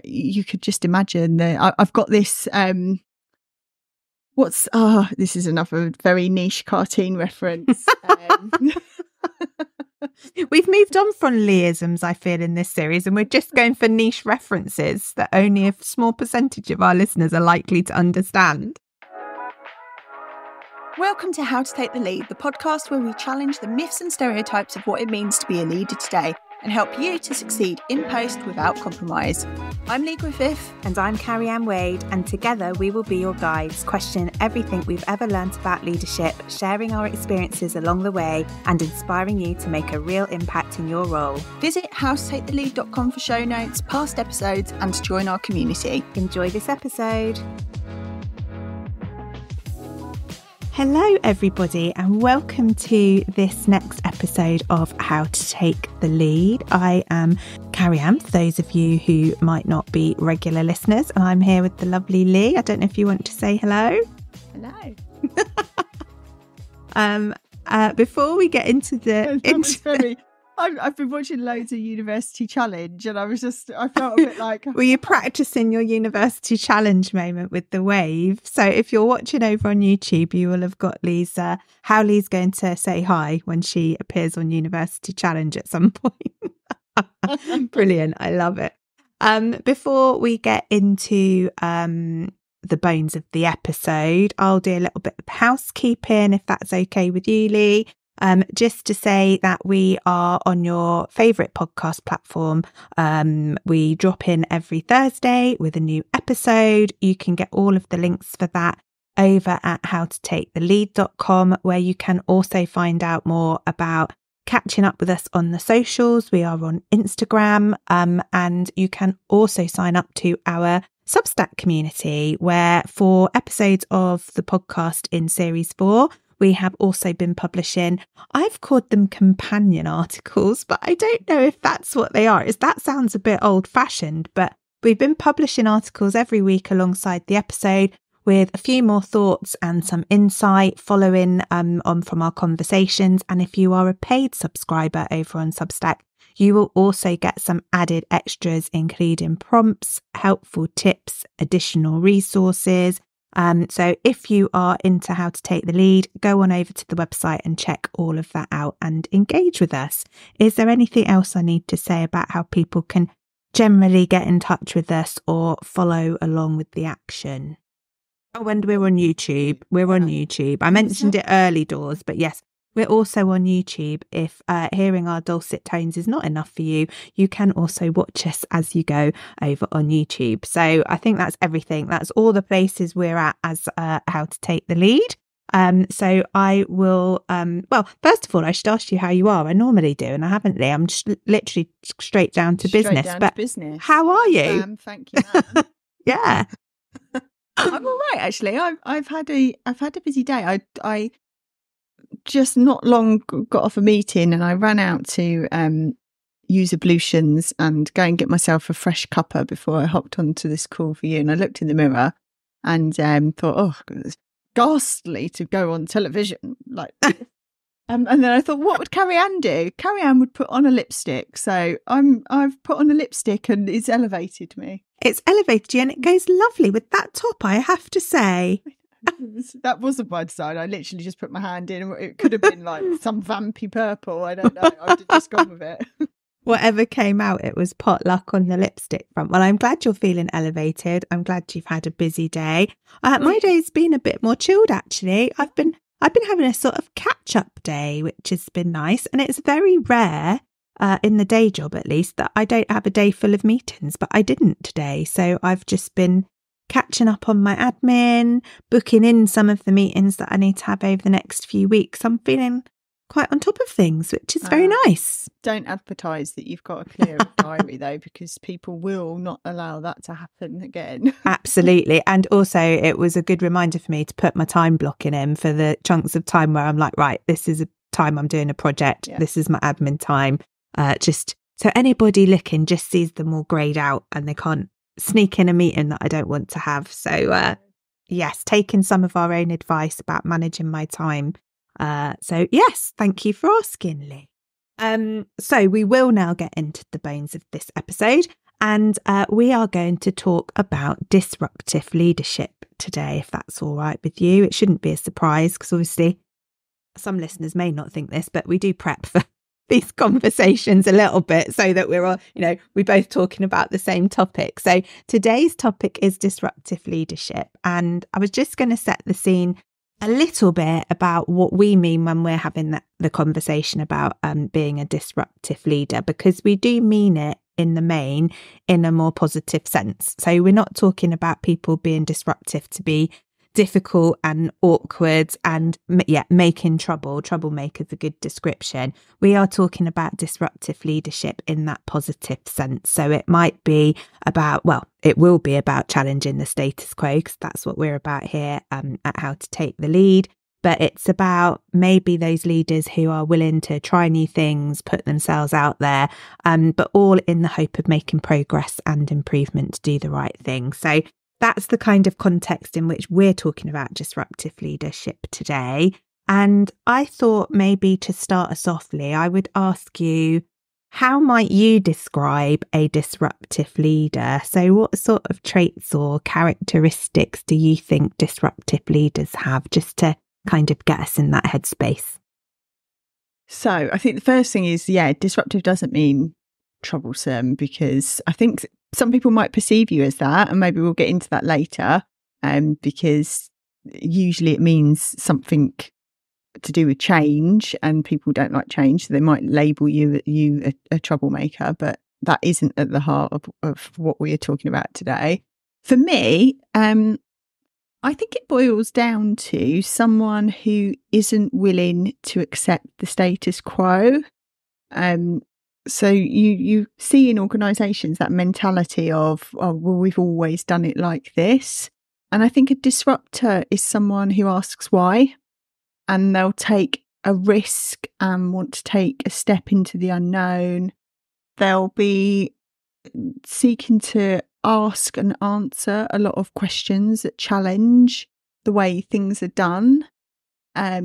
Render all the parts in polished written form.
you could just imagine that I've got this. This is another very niche cartoon reference. We've moved on from Leisms, I feel, in this series, and we're just going for niche references that only a small percentage of our listeners are likely to understand. Welcome to How to Take the Lead, the podcast where we challenge the myths and stereotypes of what it means to be a leader today and help you to succeed in post without compromise. I'm Lee Griffith. And I'm Carrie-Anne Wade, and together we will be your guides, questioning everything we've ever learnt about leadership, sharing our experiences along the way, and inspiring you to make a real impact in your role. Visit howtotakethelead.com for show notes, past episodes, and to join our community. Enjoy this episode. Hello everybody, and welcome to this next episode of How to Take the Lead. I am Carrie-Anne, for those of you who might not be regular listeners, and I'm here with the lovely Lee. I don't know if you want to say hello. Hello. Before we get into the... I've been watching loads of University Challenge, and I felt a bit like... Were you practicing your University Challenge moment with the wave? So if you're watching over on YouTube, you will have got Lee's, how Lee's going to say hi when she appears on University Challenge at some point. Brilliant. I love it. Before we get into the bones of the episode, I'll do a little bit of housekeeping, if that's okay with you, Lee. Just to say that we are on your favourite podcast platform. We drop in every Thursday with a new episode. You can get all of the links for that over at howtotakethelead.com, where you can also find out more about catching up with us on the socials. We are on Instagram, and you can also sign up to our Substack community, where for episodes of the podcast in Series 4, we have also been publishing, I've called them companion articles, but I don't know if that's what they are. That sounds a bit old fashioned, but we've been publishing articles every week alongside the episode with a few more thoughts and some insight following on from our conversations. And if you are a paid subscriber over on Substack, you will also get some added extras, including prompts, helpful tips, additional resources. So if you are into How to Take the Lead, go on over to the website and check all of that out and engage with us. Is there anything else I need to say about how people can generally get in touch with us or follow along with the action? Oh, and we're on YouTube. We're on YouTube. I mentioned it early doors, but yes, we're also on YouTube. If hearing our dulcet tones is not enough for you, you can also watch us as you go over on YouTube. So I think that's everything. That's all the places we're at as How to Take the Lead. So I will, well, first of all, I should ask you how you are. I normally do, and I haven't, Lee. I'm just literally straight down to business. How are you? Thank you, ma'am. Yeah. I'm all right, actually. I've had a busy day. I just not long got off a meeting, and I ran out to use ablutions and go and get myself a fresh cuppa before I hopped onto this call for you. And I looked in the mirror and thought, oh, it's ghastly to go on television like this. And then I thought, what would Carrie-Anne do? Carrie-Anne would put on a lipstick. So I've put on a lipstick, and it's elevated me. It's elevated you, and it goes lovely with that top, I have to say. That wasn't my design. I literally just put my hand in, and it could have been like some vampy purple. I don't know. I've just gone with it. Whatever came out, it was potluck on the lipstick front. Well, I'm glad you're feeling elevated. I'm glad you've had a busy day. My day's been a bit more chilled, actually. I've been having a sort of catch-up day, which has been nice. And it's very rare, in the day job at least, that I don't have a day full of meetings, but I didn't today. So I've just been catching up on my admin, booking in some of the meetings that I need to have over the next few weeks. I'm feeling quite on top of things, which is very nice. Don't advertise that you've got a clear diary though, because people will not allow that to happen again. Absolutely. And also it was a good reminder for me to put my time blocking in for the chunks of time where I'm like, right, this is a time I'm doing a project. Yeah. This is my admin time. Just so anybody looking just sees them all greyed out and they can't sneak in a meeting that I don't want to have. So yes, taking some of our own advice about managing my time. So yes, thank you for asking, Lee. So we will now get into the bones of this episode. And we are going to talk about disruptive leadership today, if that's all right with you. It shouldn't be a surprise because obviously some listeners may not think this, but we do prep for these conversations a little bit so that we're all, we're both talking about the same topic. So today's topic is disruptive leadership. And I was just going to set the scene a little bit about what we mean when we're having the conversation about being a disruptive leader, because we do mean it in the main in a more positive sense. So we're not talking about people being disruptive to be difficult and awkward and making trouble. Troublemaker's a good description. We are talking about disruptive leadership in that positive sense. So it might be about, it will be about challenging the status quo, because that's what we're about here at How to Take the Lead. But it's about maybe those leaders who are willing to try new things, put themselves out there, but all in the hope of making progress and improvement to do the right thing. So that's the kind of context in which we're talking about disruptive leadership today. And I thought maybe to start us off, Lee, I would ask you, how might you describe a disruptive leader? So what sort of traits or characteristics do you think disruptive leaders have, just to kind of get us in that headspace? So I think the first thing is, disruptive doesn't mean troublesome, because I think some people might perceive you as that, and maybe we'll get into that later, because usually it means something to do with change, and people don't like change, so they might label you a troublemaker, but that isn't at the heart of what we are talking about today. For me, I think it boils down to someone who isn't willing to accept the status quo. So you see in organisations that mentality of, we've always done it like this. And I think a disruptor is someone who asks why, and they'll take a risk and want to take a step into the unknown. They'll be seeking to ask and answer a lot of questions that challenge the way things are done. I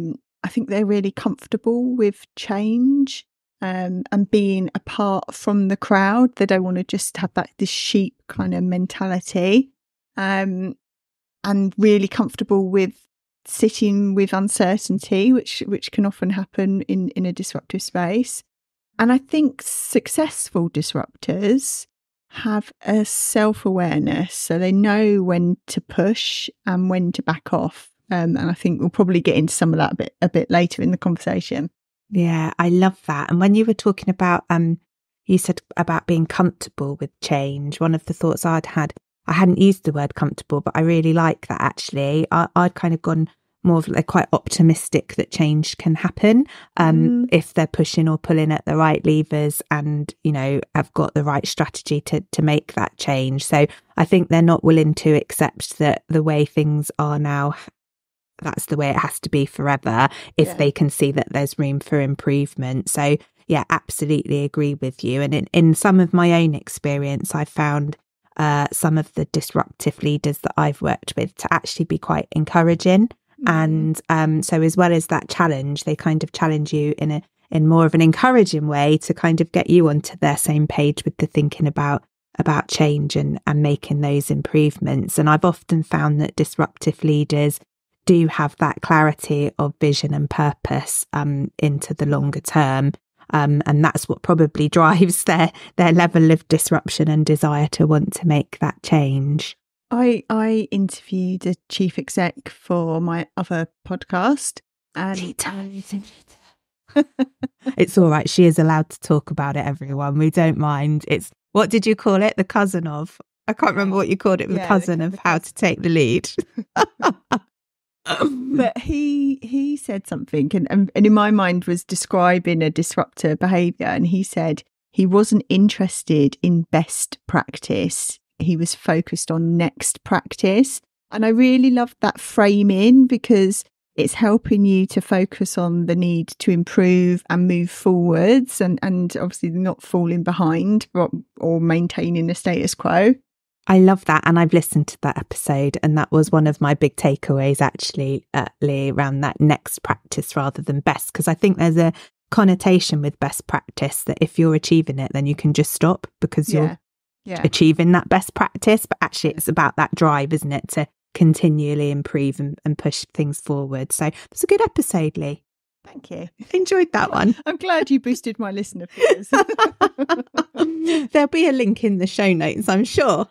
think they're really comfortable with change. And being apart from the crowd. They don't want to just have this sheep kind of mentality, and really comfortable with sitting with uncertainty, which can often happen in a disruptive space. And I think successful disruptors have a self-awareness, so they know when to push and when to back off. And I think we'll probably get into some of that a bit later in the conversation. Yeah, I love that. And when you were talking about, you said about being comfortable with change, one of the thoughts I'd had, I hadn't used the word comfortable, but I really like that actually. I'd kind of gone more of quite optimistic that change can happen if they're pushing or pulling at the right levers and, have got the right strategy to make that change. So I think they're not willing to accept that the way things are now, that's the way it has to be forever, if they can see that there's room for improvement. So absolutely agree with you. And in some of my own experience, I've found some of the disruptive leaders that I've worked with to actually be quite encouraging. And so as well as that challenge, they kind of challenge you in more of an encouraging way to kind of get you onto their same page with the thinking about change and making those improvements. And I've often found that disruptive leaders do have that clarity of vision and purpose into the longer term. And that's what probably drives their level of disruption and desire to want to make that change. I interviewed a chief exec for my other podcast. And it's all right. She is allowed to talk about it, everyone. We don't mind. It's, what did you call it? The cousin of? I can't remember what you called it. The cousin of How to Take the Lead. But he said something and in my mind was describing a disruptor behaviour, and he said he wasn't interested in best practice, he was focused on next practice. And I really loved that framing, because it's helping you to focus on the need to improve and move forwards, and obviously not falling behind or maintaining the status quo. I love that. And I've listened to that episode, and that was one of my big takeaways actually, Lee, around that next practice rather than best. Because I think there's a connotation with best practice that if you're achieving it, then you can just stop because you're achieving that best practice. But actually it's about that drive, isn't it, to continually improve and push things forward. So it's a good episode, Lee. Thank you. Enjoyed that one. I'm glad you boosted my listener figures. There'll be a link in the show notes, I'm sure.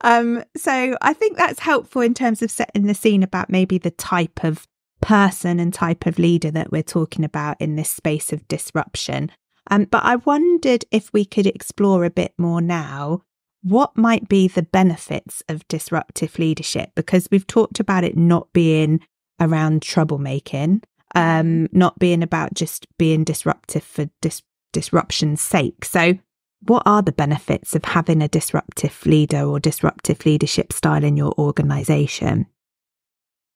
So I think that's helpful in terms of setting the scene about maybe the type of person and type of leader that we're talking about in this space of disruption. But I wondered if we could explore a bit more now what might be the benefits of disruptive leadership, because we've talked about it not being around troublemaking, not being about just being disruptive for disruption's sake. So what are the benefits of having a disruptive leader or disruptive leadership style in your organisation?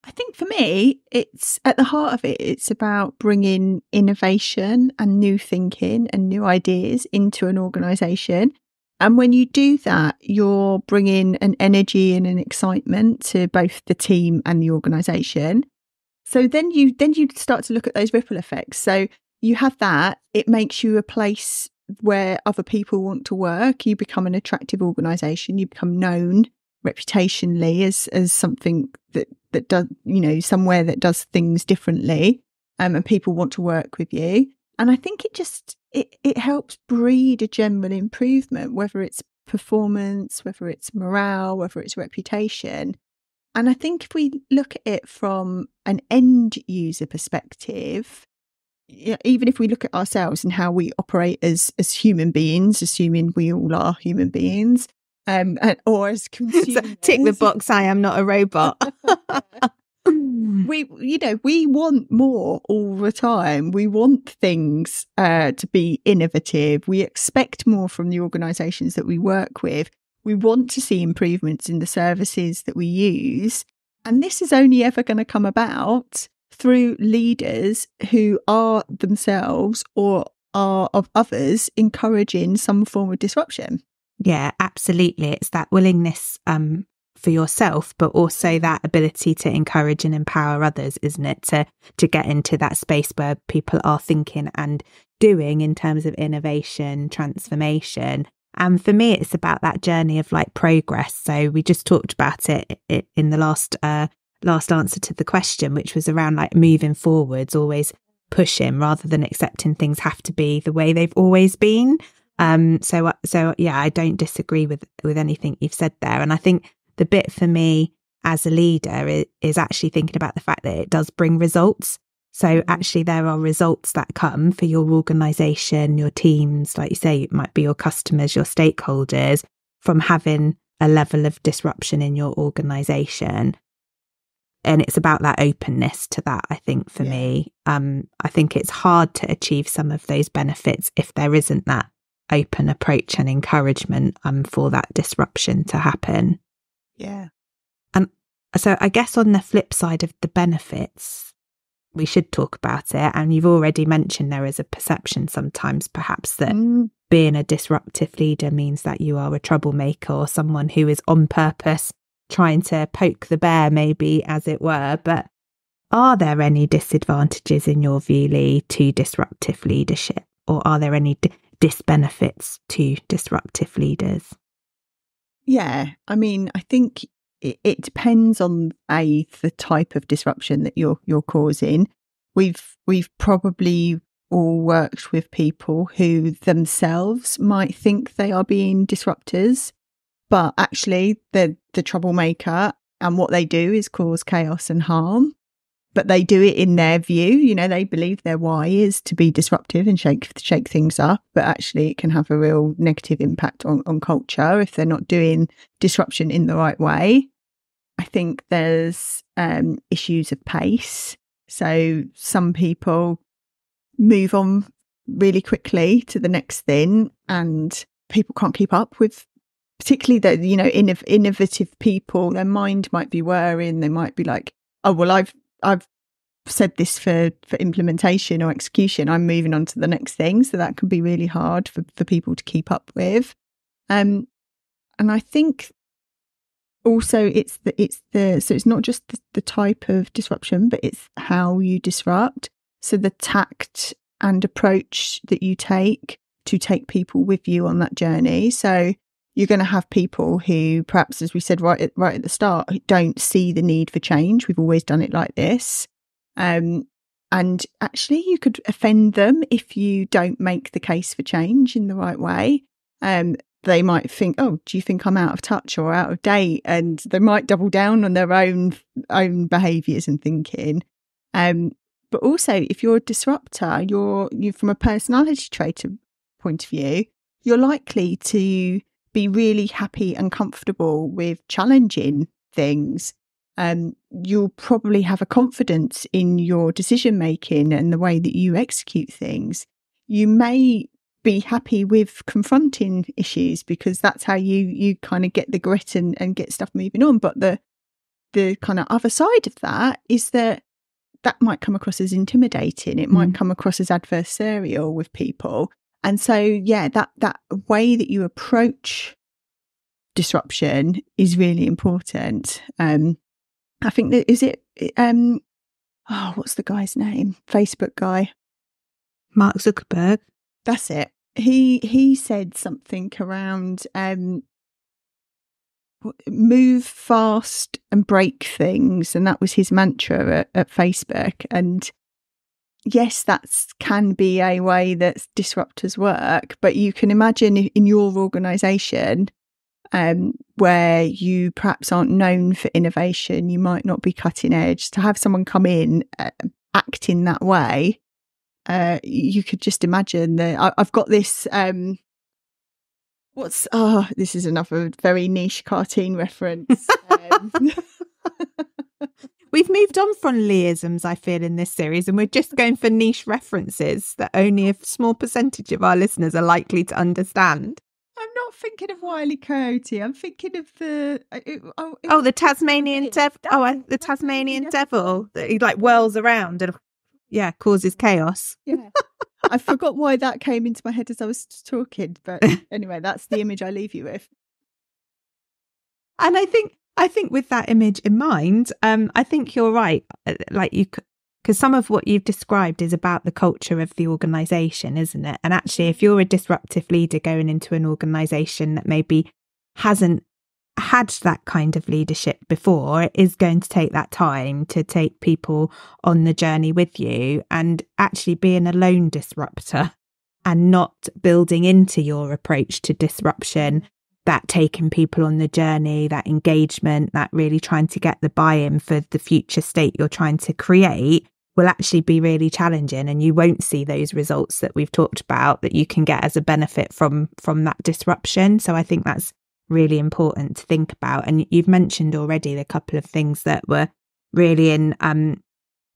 I think for me, it's at the heart of it, it's about bringing innovation and new thinking and new ideas into an organisation. And when you do that, you're bringing an energy and an excitement to both the team and the organisation. So then you start to look at those ripple effects. So you have that, it makes you a place where other people want to work. You become an attractive organisation. You become known reputationally as something that does, somewhere that does things differently, and people want to work with you. And I think it helps breed a general improvement, whether it's performance, whether it's morale, whether it's reputation. And I think if we look at it from an end user perspective, even if we look at ourselves and how we operate as human beings, assuming we all are human beings, or as consumers, tick the box, I am not a robot. we want more all the time. We want things to be innovative. We expect more from the organisations that we work with. We want to see improvements in the services that we use. And this is only ever going to come about through leaders who are themselves or are of others encouraging some form of disruption. Yeah, absolutely. It's that willingness for yourself, but also that ability to encourage and empower others, isn't it? To get into that space where people are thinking and doing in terms of innovation, transformation. And for me, it's about that journey of like progress. So we just talked about it in the last answer to the question, which was around like moving forwards, always pushing rather than accepting things have to be the way they've always been. So yeah, I don't disagree with anything you've said there. And I think the bit for me as a leader is actually thinking about the fact that it does bring results. So actually there are results that come for your organisation, your teams, like you say, it might be your customers, your stakeholders, from having a level of disruption in your organisation. And it's about that openness to that, I think, for me. I think it's hard to achieve some of those benefits if there isn't that open approach and encouragement for that disruption to happen. Yeah. And so I guess on the flip side of the benefits, we should talk about it. And you've already mentioned there is a perception sometimes perhaps that being a disruptive leader means that you are a troublemaker or someone who is on purpose trying to poke the bear, maybe, as it were. But are there any disadvantages in your view, Lee, to disruptive leadership? Or are there any disbenefits to disruptive leaders? Yeah, I mean, I think it depends on the type of disruption that you're causing. We've probably all worked with people who themselves might think they are being disruptors, but actually they're the troublemaker, and what they do is cause chaos and harm. But they do it in their view, they believe their why is to be disruptive and shake things up. But actually it can have a real negative impact on culture if they're not doing disruption in the right way. I think there's issues of pace. So some people move on really quickly to the next thing, and people can't keep up with, particularly the innovative people. Their mind might be whirring. They might be like, oh well, I've said this for implementation or execution, I'm moving on to the next thing. So that can be really hard for people to keep up with. And I think also so it's not just the type of disruption, but it's how you disrupt. So the tact and approach that you take to take people with you on that journey. So you're going to have people who perhaps, as we said right at the start, don't see the need for change. We've always done it like this. And actually you could offend them if you don't make the case for change in the right way. They might think, oh, do you think I'm out of touch or out of date? And they might double down on their own behaviours and thinking. But also, if you're a disruptor, you're from a personality trait point of view, you're likely to be really happy and comfortable with challenging things. You'll probably have a confidence in your decision making and the way that you execute things. You may be happy with confronting issues because that's how you kind of get the grit and get stuff moving on. But the kind of other side of that is that might come across as intimidating. It might come across as adversarial with people. And so, yeah, that way that you approach disruption is really important. I think that what's the guy's name? Facebook guy. Mark Zuckerberg. That's it. He said something around move fast and break things, and that was his mantra at Facebook. And yes, that can be a way that disruptors work, but you can imagine in your organisation where you perhaps aren't known for innovation, you might not be cutting edge, to have someone come in acting that way. You could just imagine that I've got this this is another very niche cartoon reference. We've moved on from Leisms, I feel, in this series, and we're just going for niche references that only a small percentage of our listeners are likely to understand. I'm not thinking of Wile E. Coyote. I'm thinking of the the Tasmanian devil. The Tasmanian devil that he like whirls around and causes chaos. Yeah. I forgot why that came into my head as I was talking, but anyway, that's the image I leave you with. And I think with that image in mind, I think you're right. Because some of what you've described is about the culture of the organisation, isn't it? And actually, if you're a disruptive leader going into an organisation that maybe hasn't had that kind of leadership before, it is going to take that time to take people on the journey with you, and actually being a lone disruptor and not building into your approach to disruption, that taking people on the journey, that engagement, that really trying to get the buy-in for the future state you're trying to create, will actually be really challenging, and you won't see those results that we've talked about that you can get as a benefit from that disruption. So I think that's really important to think about. And you've mentioned already the couple of things that were really in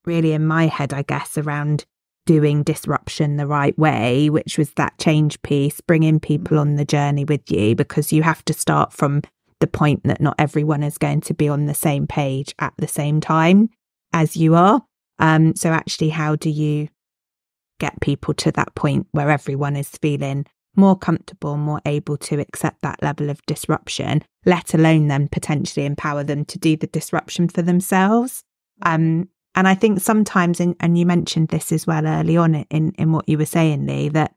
my head, I guess, around doing disruption the right way, which was that change piece, bringing people on the journey with you, because you have to start from the point that not everyone is going to be on the same page at the same time as you are. So actually, how do you get people to that point where everyone is feeling more comfortable, more able to accept that level of disruption, let alone then potentially empower them to do the disruption for themselves? And I think sometimes, and you mentioned this as well early on in what you were saying, Lee, that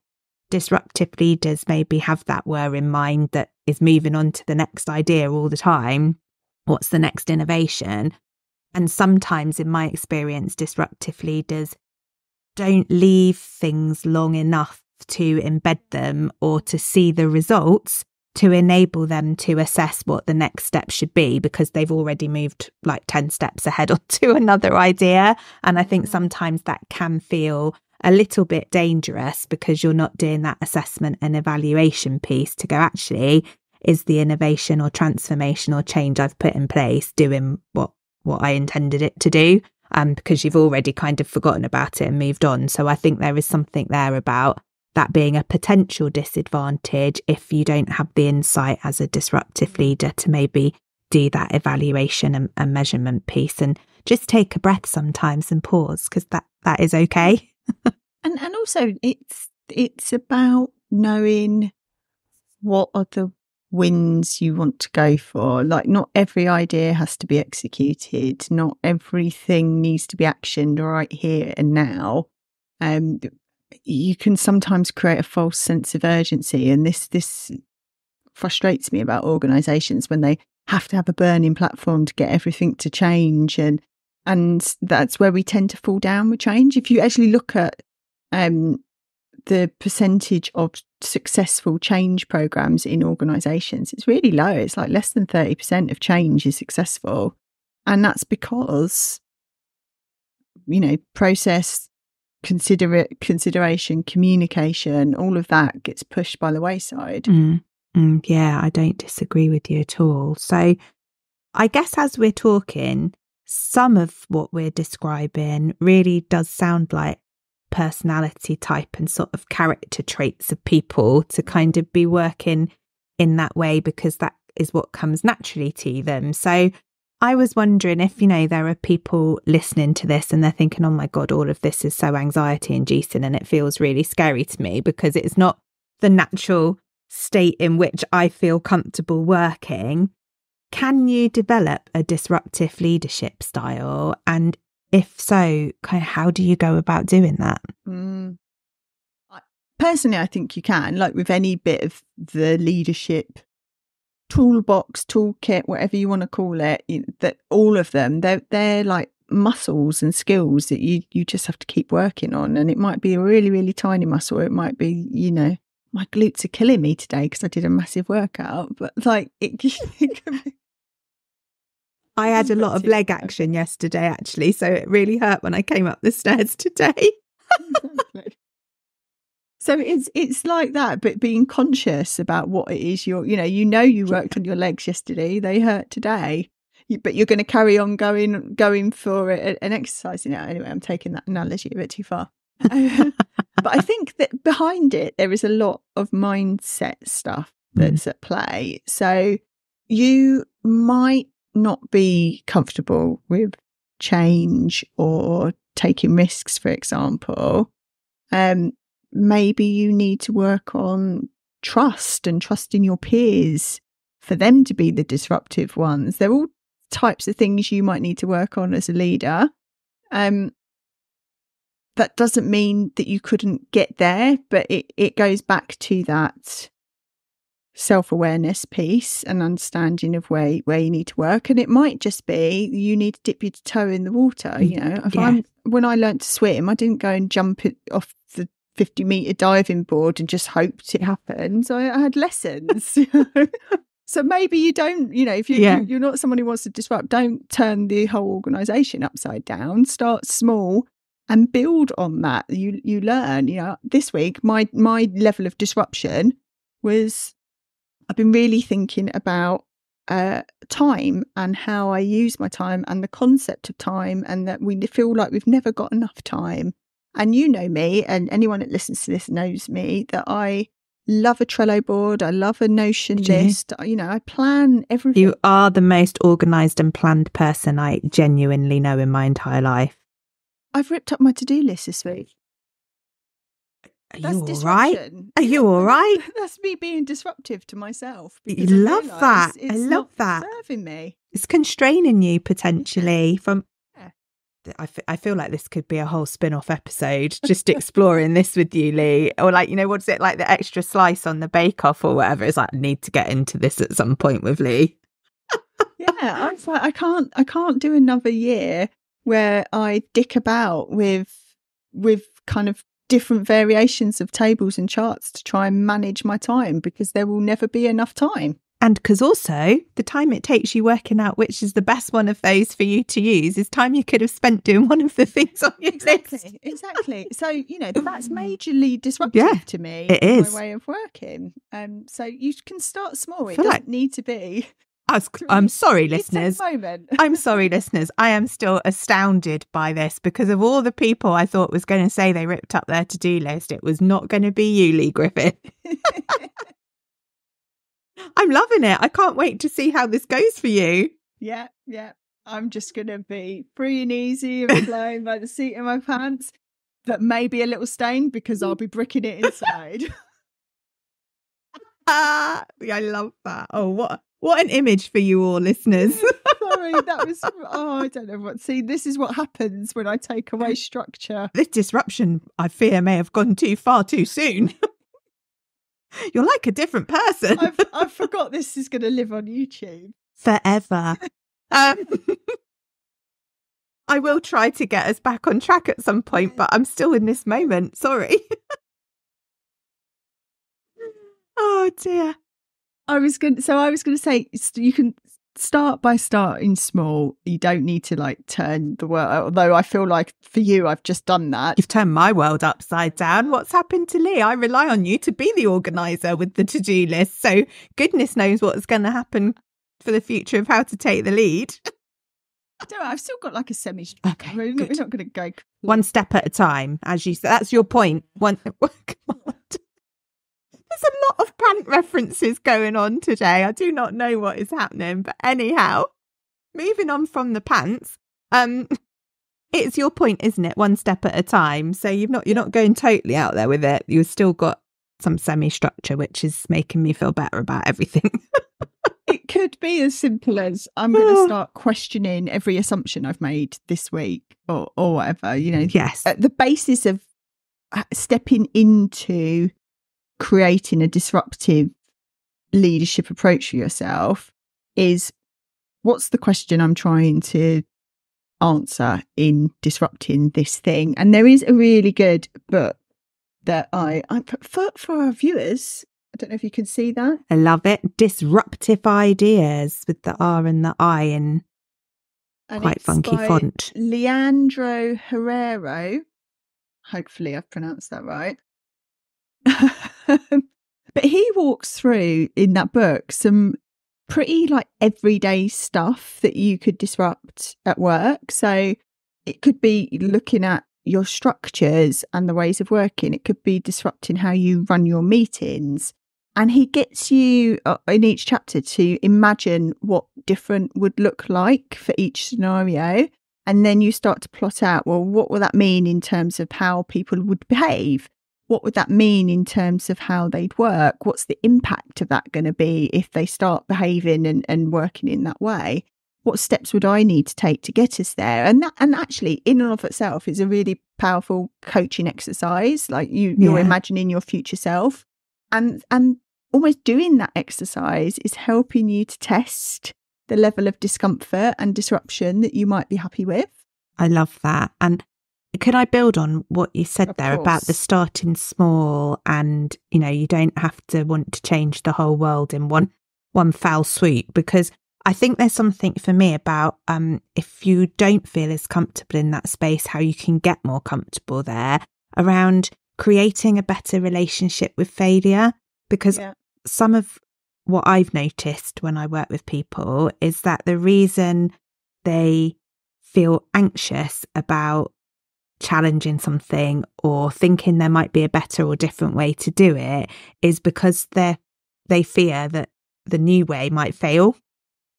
disruptive leaders maybe have that where in mind that is moving on to the next idea all the time. What's the next innovation? And sometimes, in my experience, disruptive leaders don't leave things long enough to embed them or to see the results to enable them to assess what the next step should be, because they've already moved like 10 steps ahead onto another idea. And I think sometimes that can feel a little bit dangerous, because you're not doing that assessment and evaluation piece to go, actually, is the innovation or transformation or change I've put in place doing what I intended it to do? Because you've already kind of forgotten about it and moved on. So I think there is something there about that being a potential disadvantage if you don't have the insight as a disruptive leader to maybe do that evaluation and measurement piece, and just take a breath sometimes and pause, because that is okay. and also it's about knowing what are the wins you want to go for. Like, not every idea has to be executed, not everything needs to be actioned right here and now. you can sometimes create a false sense of urgency. And this frustrates me about organisations when they have to have a burning platform to get everything to change. And that's where we tend to fall down with change. If you actually look at the percentage of successful change programs in organisations, it's really low. It's like less than 30% of change is successful. And that's because, process, consideration, communication, all of that gets pushed by the wayside. Yeah, I don't disagree with you at all. So I guess as we're talking, some of what we're describing really does sound like personality type and sort of character traits of people to kind of be working in that way, because that is what comes naturally to them. So I was wondering if, there are people listening to this and they're thinking, oh my God, all of this is so anxiety inducing and it feels really scary to me because it's not the natural state in which I feel comfortable working. Can you develop a disruptive leadership style? And if so, kind of how do you go about doing that? Personally, I think you can, like with any bit of the leadership toolbox, toolkit, whatever you want to call it, that all of them, they're like muscles and skills that you just have to keep working on. And it might be a really, really tiny muscle. It might be, my glutes are killing me today because I did a massive workout. But like it can be. I had a lot of leg action yesterday, actually, so it really hurt when I came up the stairs today. So it's like that, but being conscious about what it is you worked on your legs yesterday, they hurt today, but you're going to carry on going for an exercise. Anyway, I'm taking that analogy a bit too far. But I think that behind it, there is a lot of mindset stuff that's at play. So you might not be comfortable with change or taking risks, for example. Maybe you need to work on trust and trusting your peers for them to be the disruptive ones. They're all types of things you might need to work on as a leader. That doesn't mean that you couldn't get there, but it goes back to that self-awareness piece and understanding of where you need to work. And it might just be you need to dip your toe in the water. When I learned to swim, I didn't go and jump it off the 50-meter diving board and just hoped it happened. So I had lessons. So maybe you don't, if you're not someone who wants to disrupt, don't turn the whole organisation upside down. Start small and build on that. You learn. This week my level of disruption was, I've been really thinking about time and how I use my time and the concept of time, and that we feel like we've never got enough time. And you know me, and anyone that listens to this knows me, that I love a Trello board. I love a Notion list. I plan everything. You are the most organised and planned person I genuinely know in my entire life. I've ripped up my to-do list this week. Are you all right? Are you all right? That's me being disruptive to myself. You love that. I love that. It's serving me. It's constraining you potentially from... I feel like this could be a whole spin-off episode, just exploring this with you, Lee. Or like, what's it like, the extra slice on the bake-off or whatever? It's like, I need to get into this at some point with Lee. Yeah, I was like, I can't do another year where I dick about with kind of different variations of tables and charts to try and manage my time, because there will never be enough time. And because also the time it takes you working out which is the best one of those for you to use is time you could have spent doing one of the things on your list. Exactly. So, that's majorly disruptive to me. It is. My way of working. So you can start small. It doesn't need to be. I'm sorry, listeners. Moment. I'm sorry, listeners. I am still astounded by this, because of all the people I thought was going to say they ripped up their to-do list, it was not going to be you, Lee Griffith. I'm loving it. I can't wait to see how this goes for you. Yeah. I'm just going to be free and easy and flying by the seat of my pants, but maybe a little stained because I'll be bricking it inside. I love that. Oh, what an image for you all, listeners. All sorry, that was, I don't know what. See, this is what happens when I take away structure. This disruption, I fear, may have gone too far too soon. You're like a different person. I forgot this is going to live on YouTube. Forever. I will try to get us back on track at some point, but I'm still in this moment. Sorry. Oh dear. I was going to say, you can start by starting small. You don't need to like turn the world, although I feel like for you, I've just done that. You've turned my world upside down. What's happened to Lee? I rely on you to be the organizer with the to-do list. So goodness knows what's going to happen for the future of how to take the lead. I don't know, I've still got like a semi. Okay, we're not going to go one step at a time, as you said. That's your point. Come on. There's a lot of pant references going on today. I do not know what is happening, but anyhow, moving on from the pants. It's your point, isn't it? One step at a time. So you're not going totally out there with it. You've still got some semi-structure, which is making me feel better about everything. It could be as simple as I'm going to start questioning every assumption I've made this week or whatever, Yes. At the basis of stepping into creating a disruptive leadership approach for yourself is, what's the question I'm trying to answer in disrupting this thing? And there is a really good book that I put for our viewers. I don't know if you can see that. I love it. Disruptive Ideas with the R and the I in quite funky font. Leandro Herrero. Hopefully I've pronounced that right. But he walks through in that book some pretty like everyday stuff that you could disrupt at work. So it could be looking at your structures and the ways of working. It could be disrupting how you run your meetings. And he gets you in each chapter to imagine what different would look like for each scenario. And then you start to plot out, well, what will that mean in terms of how people would behave? What would that mean in terms of how they'd work? What's the impact of that going to be if they start behaving and working in that way? What steps would I need to take to get us there? And actually, in and of itself, is a really powerful coaching exercise. Like you're imagining your future self, and almost doing that exercise is helping you to test the level of discomfort and disruption that you might be happy with. I love that. And could I build on what you said Of there course. about the starting small, and you don't have to want to change the whole world in one foul swoop? Because I think there's something for me about if you don't feel as comfortable in that space, how you can get more comfortable there, around creating a better relationship with failure. Because some of what I've noticed when I work with people is that the reason they feel anxious about challenging something or thinking there might be a better or different way to do it is because they fear that the new way might fail.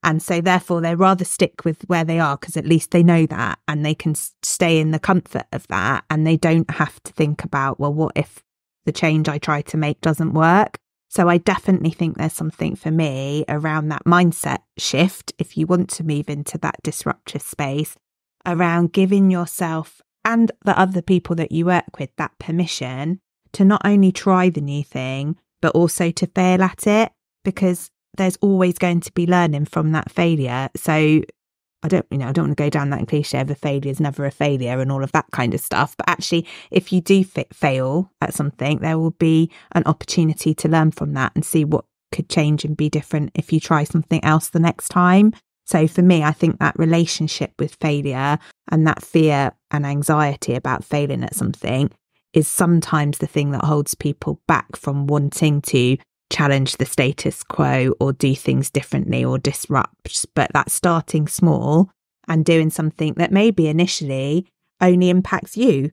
And so therefore they rather stick with where they are, because at least they know that and they can stay in the comfort of that, and they don't have to think about, well, what if the change I try to make doesn't work? So I definitely think there's something for me around that mindset shift, if you want to move into that disruptive space, around giving yourself and the other people that you work with that permission to not only try the new thing, but also to fail at it, because there's always going to be learning from that failure. So I don't want to go down that cliche of a failure is never a failure and all of that kind of stuff. But actually, if you do fail at something, there will be an opportunity to learn from that and see what could change and be different if you try something else the next time. So for me, I think that relationship with failure and that fear and anxiety about failing at something is sometimes the thing that holds people back from wanting to challenge the status quo or do things differently or disrupt. But that starting small and doing something that maybe initially only impacts you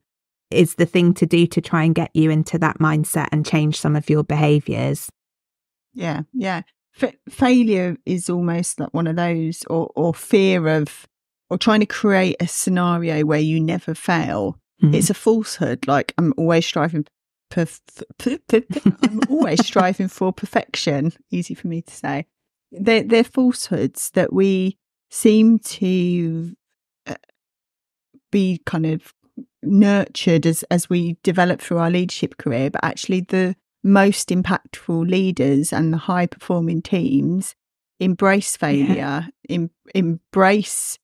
is the thing to do to try and get you into that mindset and change some of your behaviours. Yeah. Failure is almost like one of those, or fear of, or trying to create a scenario where you never fail. Mm-hmm. It's a falsehood. Like I'm always striving for perfection. Easy for me to say. They're falsehoods that we seem to be kind of nurtured as we develop through our leadership career, but actually the most impactful leaders and the high performing teams embrace failure, embrace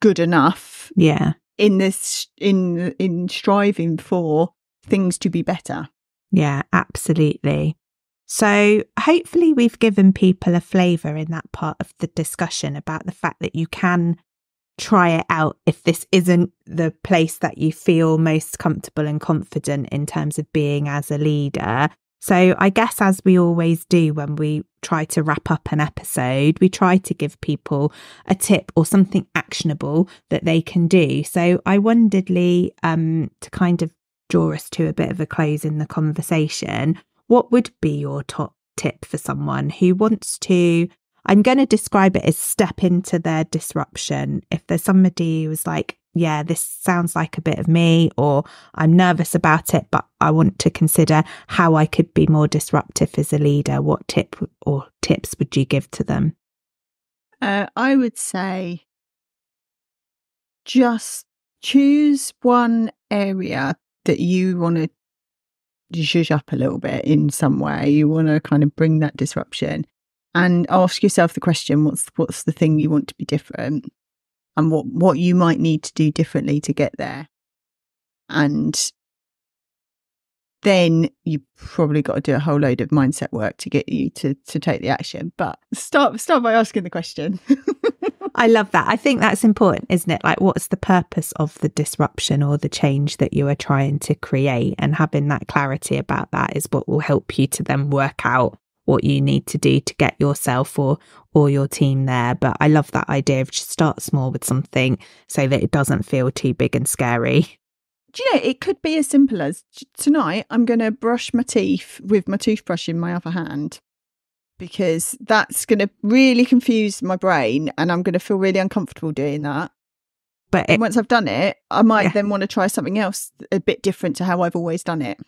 good enough, in this in striving for things to be better. Yeah, absolutely. So hopefully we've given people a flavour in that part of the discussion about the fact that you can try it out if this isn't the place that you feel most comfortable and confident in terms of being as a leader. So I guess, as we always do when we try to wrap up an episode, we try to give people a tip or something actionable that they can do. So I wondered, Lee, to kind of draw us to a bit of a close in the conversation, what would be your top tip for someone who wants to, I'm going to describe it as step into their disruption? If there's somebody who's like, yeah, this sounds like a bit of me, or I'm nervous about it, but I want to consider how I could be more disruptive as a leader, what tip or tips would you give to them? I would say just choose one area that you want to zhuzh up a little bit in some way. You want to kind of bring that disruption and ask yourself the question, what's the thing you want to be different, and what you might need to do differently to get there. And then you probably got to do a whole load of mindset work to get you to take the action. But start by asking the question. I love that. I think that's important, isn't it? Like, what's the purpose of the disruption or the change that you are trying to create? And having that clarity about that is what will help you to then work out what you need to do to get yourself or your team there. But I love that idea of just start small with something so that it doesn't feel too big and scary. Do you know, it could be as simple as tonight I'm going to brush my teeth with my toothbrush in my other hand, because that's going to really confuse my brain and I'm going to feel really uncomfortable doing that. But once I've done it, I might then want to try something else a bit different to how I've always done it.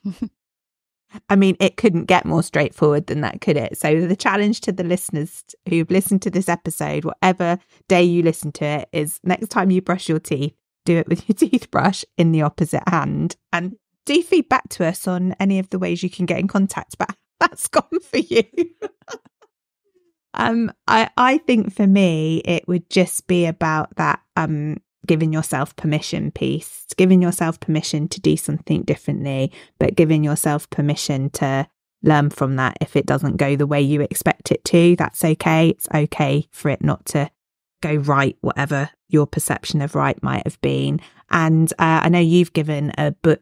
I mean, it couldn't get more straightforward than that, could it? So the challenge to the listeners who've listened to this episode, whatever day you listen to it, is next time you brush your teeth, do it with your toothbrush in the opposite hand. And do feedback to us on any of the ways you can get in contact. But that's gone for you. I think for me, it would just be about that giving yourself permission piece, giving yourself permission to do something differently, but giving yourself permission to learn from that. If it doesn't go the way you expect it to, that's okay. It's okay for it not to go right, whatever your perception of right might have been. And I know you've given a book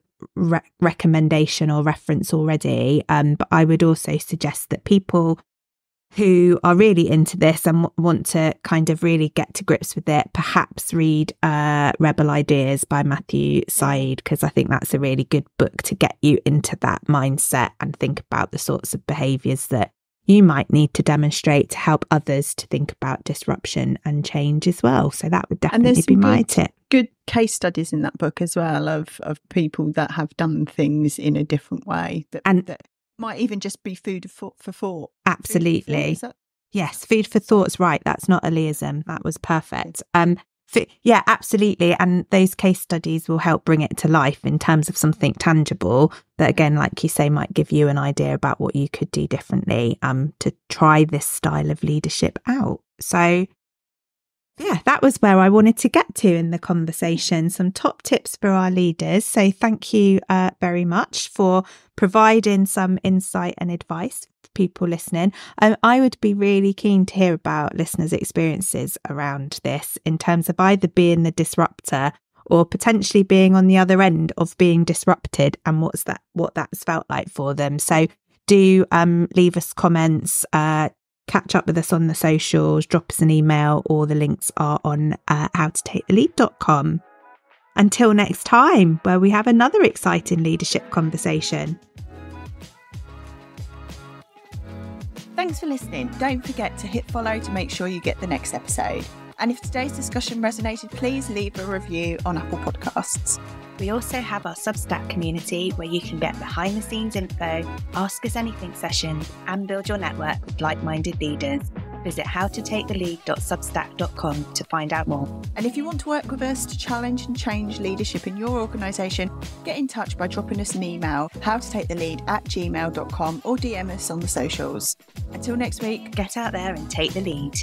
recommendation or reference already, but I would also suggest that people who are really into this and want to kind of really get to grips with it, perhaps read Rebel Ideas by Matthew Syed, because I think that's a really good book to get you into that mindset and think about the sorts of behaviours that you might need to demonstrate to help others to think about disruption and change as well. So that would definitely be my tip. Good case studies in that book as well of people that have done things in a different way that might even just be food for thought. Absolutely. Yes, food for thought's right. That's not eliism. That was perfect. Yeah, absolutely. And those case studies will help bring it to life in terms of something tangible that, again, like you say, might give you an idea about what you could do differently to try this style of leadership out. So yeah, that was where I wanted to get to in the conversation. Some top tips for our leaders. So thank you very much for providing some insight and advice for people listening. I would be really keen to hear about listeners' experiences around this in terms of either being the disruptor or potentially being on the other end of being disrupted and what that's felt like for them. So do leave us comments, catch up with us on the socials, drop us an email, or the links are on howtotakethelead.com. Until next time, where we have another exciting leadership conversation. Thanks for listening. Don't forget to hit follow to make sure you get the next episode. And if today's discussion resonated, please leave a review on Apple Podcasts. We also have our Substack community where you can get behind the scenes info, ask us anything sessions, and build your network with like-minded leaders. Visit howtotakethelead.substack.com to find out more. And if you want to work with us to challenge and change leadership in your organisation, get in touch by dropping us an email, howtotakethelead@gmail.com, or DM us on the socials. Until next week, Get out there and take the lead.